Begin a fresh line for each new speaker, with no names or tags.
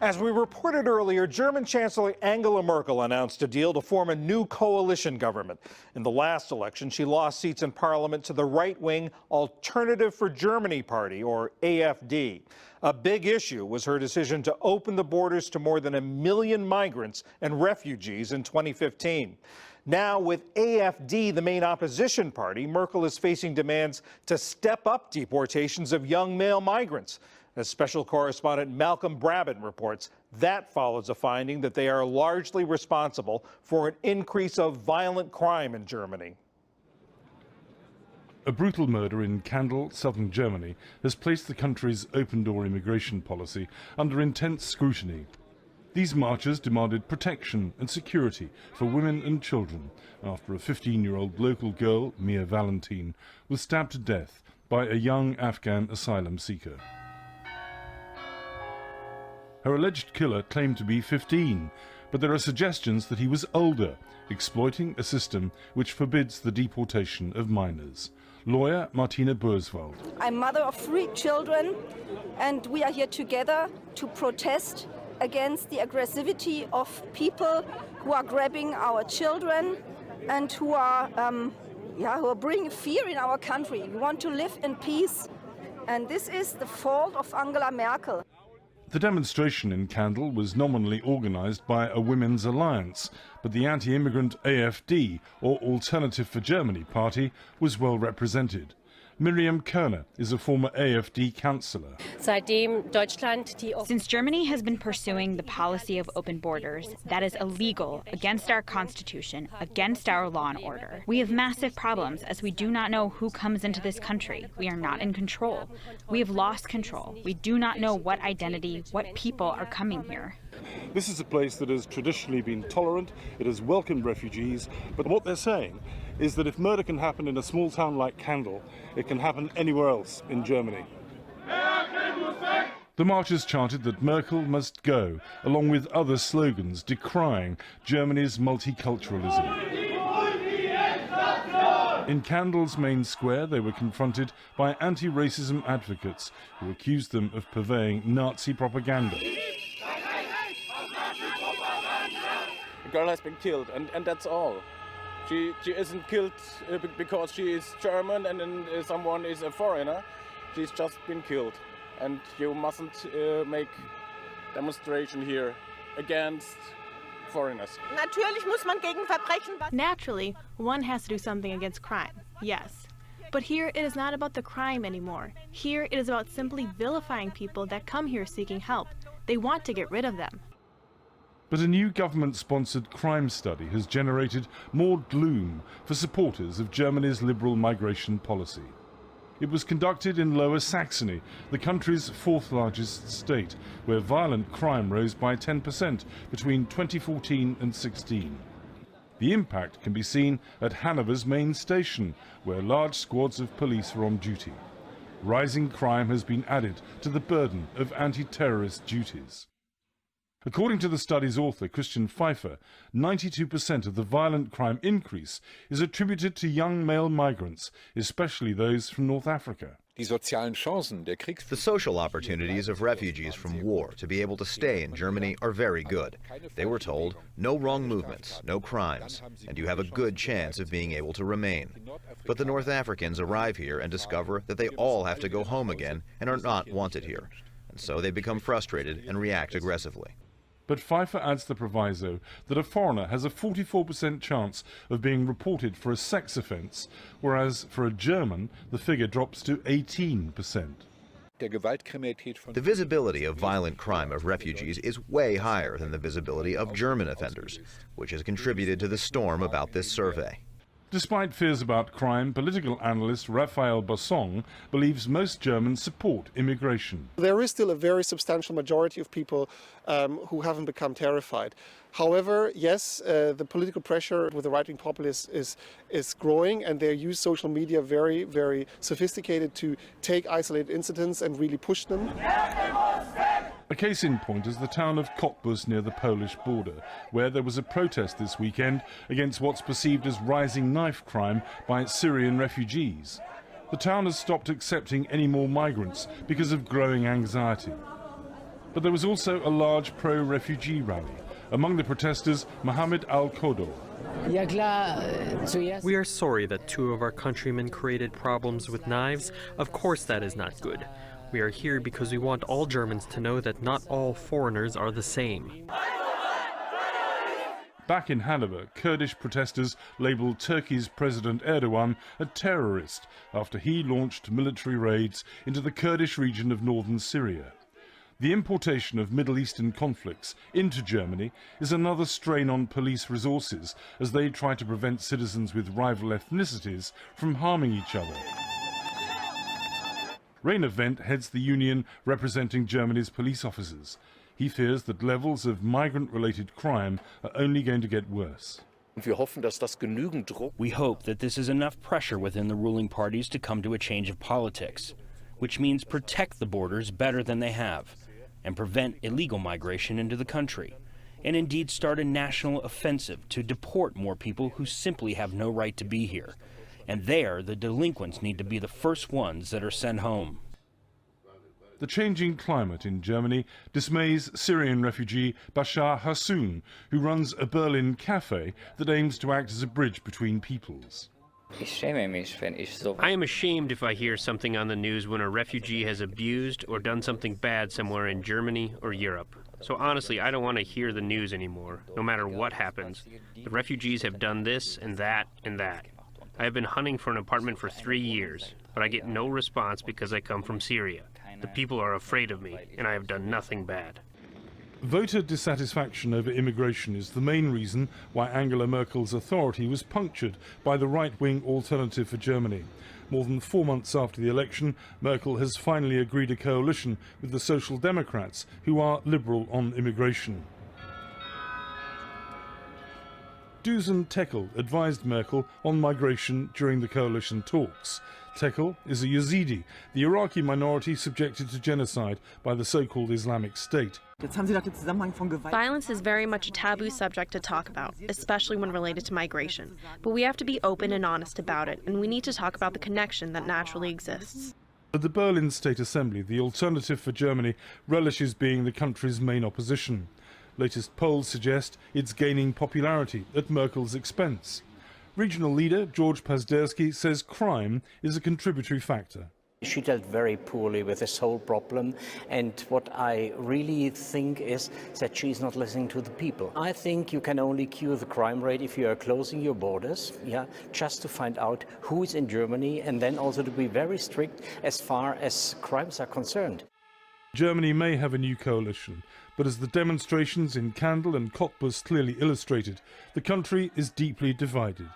As we reported earlier, German Chancellor Angela Merkel announced a deal to form a new coalition government. In the last election, she lost seats in parliament to the right-wing Alternative for Germany Party, or AfD. A big issue was her decision to open the borders to more than 1 million migrants and refugees in 2015. Now, with AfD, the main opposition party, Merkel is facing demands to step up deportations of young male migrants. As special correspondent Malcolm Brabant reports, that follows a finding that they are largely responsible for an increase of violent crime in Germany.
A brutal murder in Kandel, southern Germany, has placed the country's open-door immigration policy under intense scrutiny. These marchers demanded protection and security for women and children after a 15-year-old local girl, Mia Valentine, was stabbed to death by a young Afghan asylum seeker. Her alleged killer claimed to be 15, but there are suggestions that he was older, exploiting a system which forbids the deportation of minors. Lawyer Martina Burswald.
I'm mother of 3 children, and we are here together to protest against the aggressivity of people who are grabbing our children and who are bringing fear in our country. We want to live in peace, and this is the fault of Angela Merkel.
The demonstration in Kandel was nominally organised by a women's alliance, but the anti-immigrant AfD, or Alternative for Germany party, was well represented. Miriam Kerner is a former AfD councillor.
Since Germany has been pursuing the policy of open borders, that is illegal, against our constitution, against our law and order. We have massive problems as we do not know who comes into this country. We are not in control. We have lost control. We do not know what identity, what people are coming here.
This is a place that has traditionally been tolerant, it has welcomed refugees, but what they're saying is that if murder can happen in a small town like Kandel, it can happen anywhere else in Germany. The marchers chanted that Merkel must go, along with other slogans decrying Germany's multiculturalism. In Kandel's main square, they were confronted by anti-racism advocates who accused them of purveying Nazi propaganda.
The girl has been killed, and that's all. She isn't killed because she is German and then someone is a foreigner. She's just been killed. And you mustn't make demonstration here against foreigners.
Naturally, one has to do something against crime, yes. But here it is not about the crime anymore. Here it is about simply vilifying people that come here seeking help. They want to get rid of them.
But a new government-sponsored crime study has generated more gloom for supporters of Germany's liberal migration policy. It was conducted in Lower Saxony, the country's 4th largest state, where violent crime rose by 10% between 2014 and 16. The impact can be seen at Hanover's main station, where large squads of police are on duty. Rising crime has been added to the burden of anti-terrorist duties. According to the study's author, Christian Pfeiffer, 92% of the violent crime increase is attributed to young male migrants, especially those from North Africa.
The social opportunities of refugees from war to be able to stay in Germany are very good. They were told, no wrong movements, no crimes, and you have a good chance of being able to remain. But the North Africans arrive here and discover that they all have to go home again and are not wanted here. And so they become frustrated and react aggressively.
But Pfeiffer adds the proviso that a foreigner has a 44% chance of being reported for a sex offence, whereas for a German, the figure drops to 18%.
The visibility of violent crime of refugees is way higher than the visibility of German offenders, which has contributed to the storm about this survey.
Despite fears about crime, political analyst Raphael Basson believes most Germans support immigration.
There is still a very substantial majority of people who haven't become terrified. However, yes, the political pressure with the right-wing populists is growing, and they use social media very, very sophisticated to take isolated incidents and really push them.
A case in point is the town of Cottbus near the Polish border, where there was a protest this weekend against what's perceived as rising knife crime by Syrian refugees. The town has stopped accepting any more migrants because of growing anxiety. But there was also a large pro-refugee rally. Among the protesters, Mohammed Al-Kodo.
We are sorry that 2 of our countrymen created problems with knives. Of course that is not good. We are here because we want all Germans to know that not all foreigners are the same.
Back in Hanover, Kurdish protesters labelled Turkey's President Erdogan a terrorist after he launched military raids into the Kurdish region of northern Syria. The importation of Middle Eastern conflicts into Germany is another strain on police resources as they try to prevent citizens with rival ethnicities from harming each other. Rainer Wendt heads the union representing Germany's police officers. He fears that levels of migrant-related crime are only going to get worse.
We hope that this is enough pressure within the ruling parties to come to a change of politics, which means protect the borders better than they have, and prevent illegal migration into the country, and indeed start a national offensive to deport more people who simply have no right to be here. And there, the delinquents need to be the first ones that are sent home.
The changing climate in Germany dismays Syrian refugee Bashar Hassoun, who runs a Berlin cafe that aims to act as a bridge between peoples.
I am ashamed if I hear something on the news when a refugee has abused or done something bad somewhere in Germany or Europe. So honestly, I don't want to hear the news anymore, no matter what happens. The refugees have done this and that and that. I have been hunting for an apartment for 3 years, but I get no response because I come from Syria. The people are afraid of me, and I have done nothing bad.
Voter dissatisfaction over immigration is the main reason why Angela Merkel's authority was punctured by the right-wing Alternative for Germany. More than 4 months after the election, Merkel has finally agreed a coalition with the Social Democrats, who are liberal on immigration. Dusan Tekel advised Merkel on migration during the coalition talks. Tekel is a Yazidi, the Iraqi minority subjected to genocide by the so-called Islamic State.
Violence is very much a taboo subject to talk about, especially when related to migration. But we have to be open and honest about it, and we need to talk about the connection that naturally exists.
At the Berlin State Assembly, the Alternative for Germany relishes being the country's main opposition. Latest polls suggest it's gaining popularity at Merkel's expense. Regional leader George Pazderski says crime is a contributory factor.
She dealt very poorly with this whole problem, and what I really think is that she's not listening to the people. I think you can only cure the crime rate if you are closing your borders, just to find out who is in Germany, and then also to be very strict as far as crimes are concerned.
Germany may have a new coalition, but as the demonstrations in Kandel and Cottbus clearly illustrated, the country is deeply divided.